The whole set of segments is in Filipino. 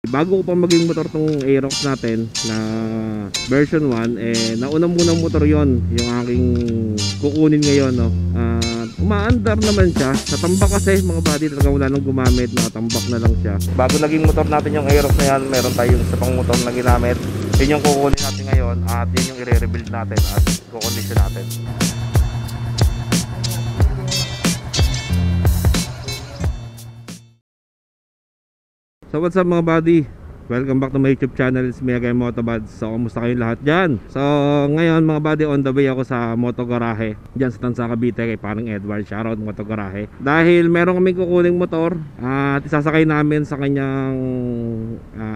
Bago ko pa maging motor tong Aerox natin na version 1, nauna munang motor yon yung aking kukunin ngayon, no. Umaandar naman siya, natambak kasi mga buddy, talaga wala nang gumamit, natambak na lang siya. Bago naging motor natin yung Aerox na yan, meron tayong isa pang motor na ginamit. Yun yung kukunin natin ngayon at yun yung i-rebuild natin at kukondisyon natin. So what's up mga buddy? Welcome back to my YouTube channel. It's me again, Motobuds. So kumusta kayong lahat dyan? So ngayon mga buddy, on the way ako sa Moto Garahe dyan sa Tansa, Cavite kay parang Edward. Shoutout Moto Garahe. Dahil meron kaming kukuning motor at isasakay namin sa kanyang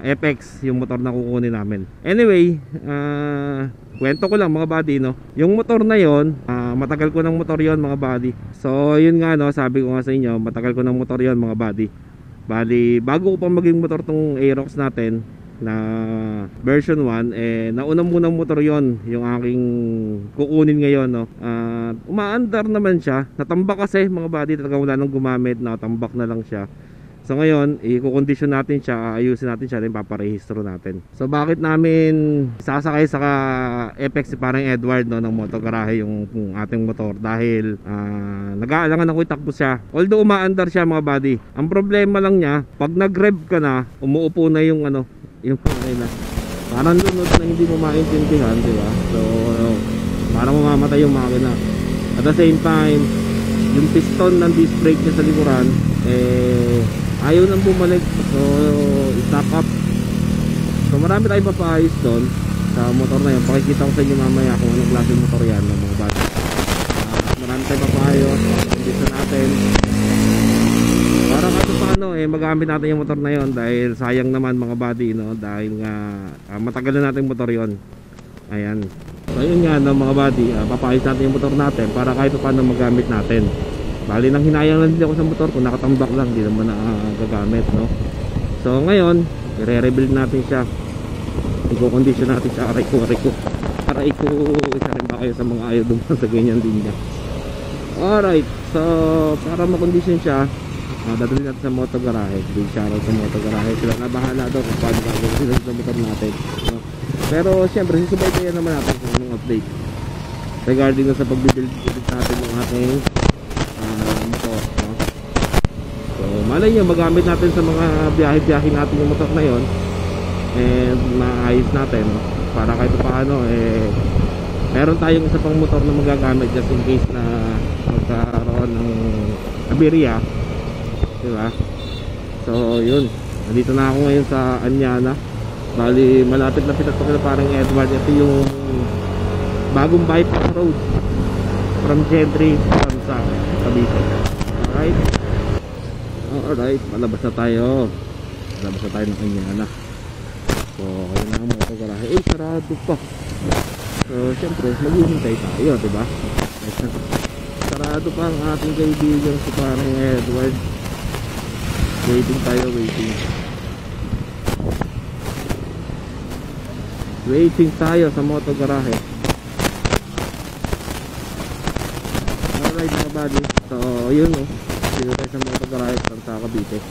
FX, yung motor na kukunin namin. Anyway, kwento ko lang mga buddy, no. Yung motor na yon, matagal ko ng motor yon mga buddy. So yun nga, no, sabi ko nga sa inyo, matagal ko ng motor yon mga buddy. Bali, bago ko pa maging motor tong Aerox natin na version 1, nauna munang motor yon yung aking kukunin ngayon, no. Umaandar naman siya, natambak kasi mga buddy, talaga wala nang gumamit, natambak na lang siya. So ngayon, i-condition natin siya, ayusin natin siya, then paparehistro natin. So bakit namin sasakay sa FX si parang Edward, no, ng Moto Garahe yung ating motor? Dahil nag-aalangan ako itakbo siya. Although umaandar siya mga buddy, ang problema lang niya, pag nag-rev ka na, umuupo na yung yung makina. Parang lunod na hindi mo maintindihan, di ba? So parang mamamatay yung makina. At the same time, yung piston ng disc brake niya sa likuran, ayaw nang bumalik. So i-stop up. So marami tayong papaayos doon sa motor na yun. Pakikita ko sa inyo mamaya kung anong klase motor yan, no, mga bata. Marami tayong papaayos, condition natin para kahit paano magamit natin yung motor na yon. Dahil sayang naman mga buddy, no, dahil nga matagal na natin motor yon. Ayan. So yun nga, no, mga buddy, papaayos natin yung motor natin para kahit paano magamit natin. Bali nang hinayang lang din ako sa motor kung nakatambak lang, hindi naman gagamit, no. So ngayon, i-rebuild natin siya, i-condition natin siya. Aray ko, isa rin ba kayo sa mga ayaw dumaan sa ganyan din niya? Alright, so para makondisyon siya, dadalhin natin sa Moto Garahe. Big shoutout sa Moto Garahe, sila na bahala daw kung paano gagawin sila sa motor natin, no? Pero syempre susubaybayan naman natin kung anong update regarding sa pag-build natin ng ating motor, no? So malay nyo, magamit natin sa mga biyahe natin yung motor na yon, and maayos natin, no? Para kahit paano meron tayong isa pang motor na magagamit just in case na magkaroon ng aberya, diba? So yun, nandito na ako ngayon sa Anyana. Bali malapit na pinat ko na parang Edward. Ito yung bagong bypass road from Gentry sa Cavite. Alright, malabas na tayo ng Anyana. So kaya na ang Moto Garahe, sarado pa. So syempre maghihintay tayo, diba? Sarado pa ang ating kaibigan si parang Edward. Waiting tayo, waiting tayo sa Moto Garahe. Alright mga buddy, so yun, no, dito tayo sa Moto Garahe sa Cavite.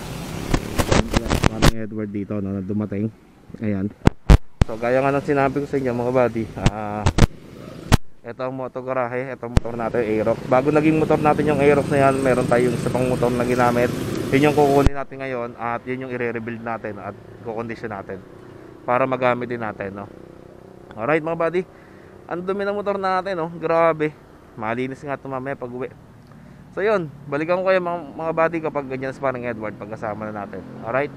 Parang Edward dito, no, na dumating. Ayan. So gaya nga ng sinabi ko sa inyo mga buddy, ito ang Moto Garahe, ito ang motor natin, Aerox. Bago naging motor natin yung Aerox na yan, meron tayong isa pang motor na ginamit. Yun yung kukunin natin ngayon at yun yung i-rebuild natin at kukondisyon natin para magamit din natin, no. Alright mga buddy, ang dumi ng motor natin, no. Grabe, malinis nga ito mamaya pag uwi. So yun, balikan ko kayo mga buddy kapag ganyan sa parang Edward, pagkasama na natin. Alright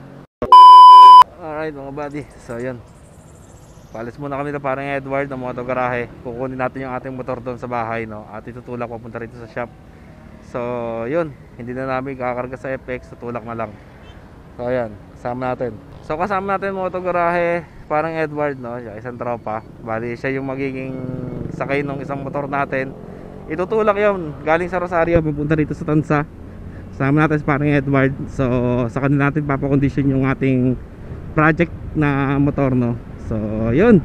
mga buddy, so yun, palis muna kami na parang Edward ng Moto Garahe. Kukunin natin yung ating motor doon sa bahay, no, at itutulak papunta rito sa shop. So yun, hindi na namin kakarga sa FX, tutulak na lang. So ayan, kasama natin. So kasama natin Moto Garahe parang Edward, no, siya isang tropa. Bali siya yung magiging sakay ng isang motor natin. Itutulak yun, galing sa Rosario pupunta dito sa Tansa. Kasama natin si parang Edward. So sa kanila natin papakondisyon yung ating project na motor, no. So yun,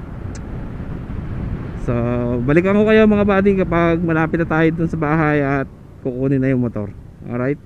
so balikan ko kayo mga buddy kapag malapit na tayo dun sa bahay at kukunin na yung motor. Alright.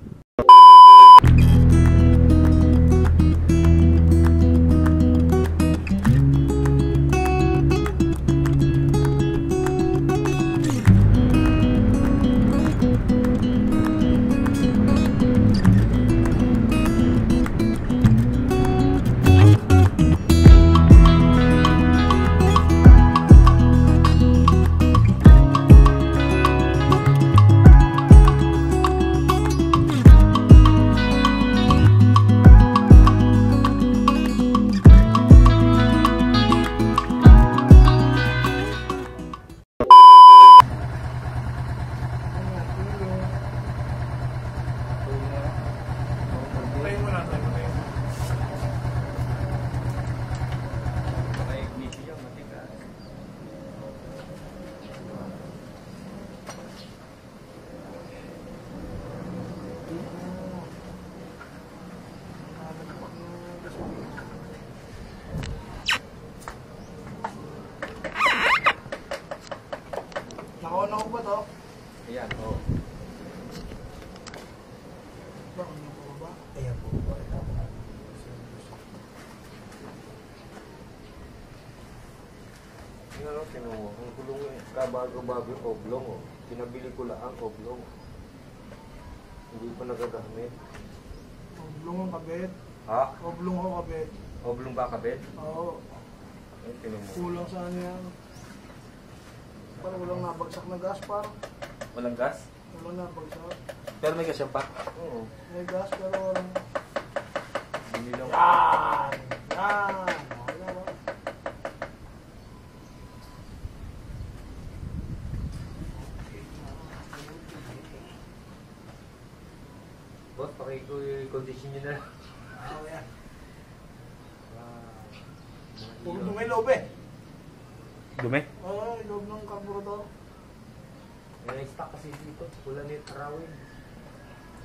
Ano, kinuha. Ang gulong eh. Kabago-bago yung oblong oh. Pinabili ko lang ang oblong. Hindi pa nagagamit. Oblong ang kabit. Ha? Oblong ang kabit. Oblong ba kabit? Oo. Ay, kinuha. Kulang sa ano yan. Parang walang nabagsak na gas parang. Walang gas? Walang nabagsak. Pero may gas yan pa? Oo. May gas pero walang... Binilong. Yan! Yan! Wala ba? Boss, pakiko-condition nyo na. Oo yan. Huwag nung may loob eh. Dumi? Oo, yung loob ng carburetor. May stock kasi dito. Wala nito arawin.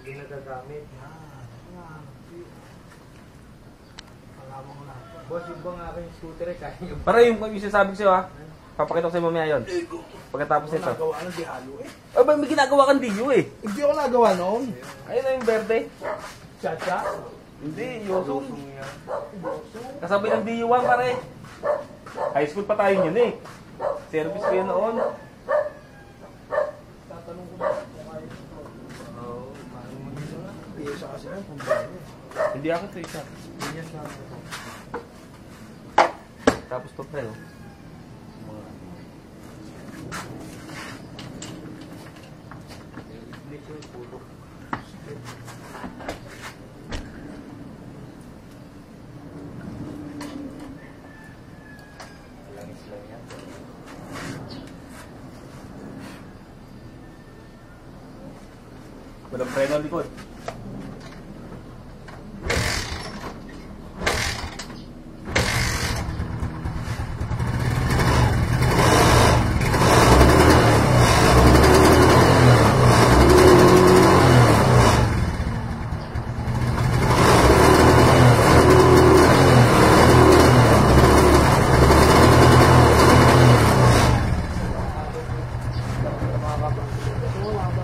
Hindi nagagamit. Yan. Yan. Palaman ko lahat. Boss, yung bang aking scooter eh, kaya yung... Para yung sinasabi ko sa'yo ha. Papakita ko sa'yo mamaya yun. Pagkatapos nito. Nagawa ng di halo eh. Ay ba, may ginagawa kang diyo eh. Hindi ako nagawa noon. Ayun na yung verde. Chacha. Hindi, Yosung. Lusong yan. Kasabay ng DU1 pare. High school pa tayo yun eh. Service ko yun noon. Tatanong ko ba kung kaya ito. Oo, paano mo dito na? Piyesa kasi yan kung bakit. Hindi ako to isa. Ganyan sa ako. Tapos to pre oh. Split yung puto. Langis lang yan. Walang preno ang likod.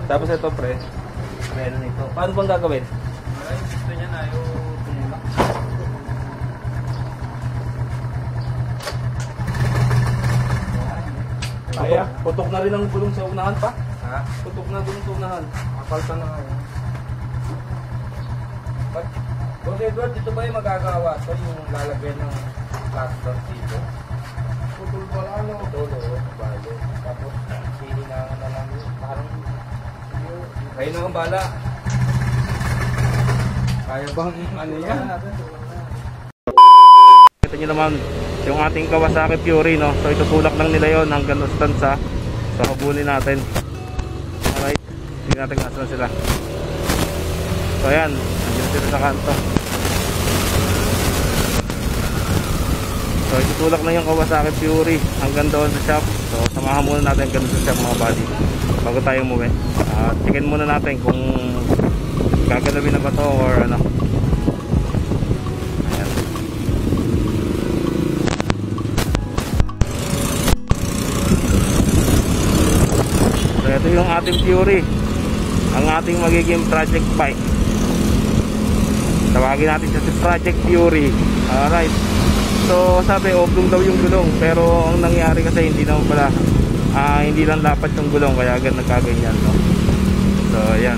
Tapos ito pre, meron ito. Paano bang gagawin? Ay, gusto niya na yung tumulak. Kaya, putok na rin ang gulong sa unahan pa. Ha? Putok na gulong sa unahan. Kapalta na nga yun. Boss Edward, dito ba yung magagawa ito? Yung lalagyan ng plaster dito? Putol pala ano. Ito, balo. Tapos, hininangan na lang yun. Parang, kayo na ang bala. Kaya bang ano yan? Kita nyo naman yung ating Kawasaki Fury no. So itutulak lang nila yon hanggang Ostanza. So habulin natin. Alright, tingnan natin kung asan sila. So ayan, nandiyan sila sa kanto. So itutulak lang yung Kawasaki Fury hanggang doon sa shop. So samahan muna natin hanggang sa shop mga buddy bago tayo umuwi. Checkin muna natin kung gagalawin na ba to or ano. Ayan. So ito yung ating Fury, ang ating magiging project bike. Tawagin natin siya si Project Fury. Alright. So sabi oblong daw yung gulong, pero ang nangyari kasi hindi naman pala hindi lang dapat yung gulong kaya agad nagkaganyan no? So ayan.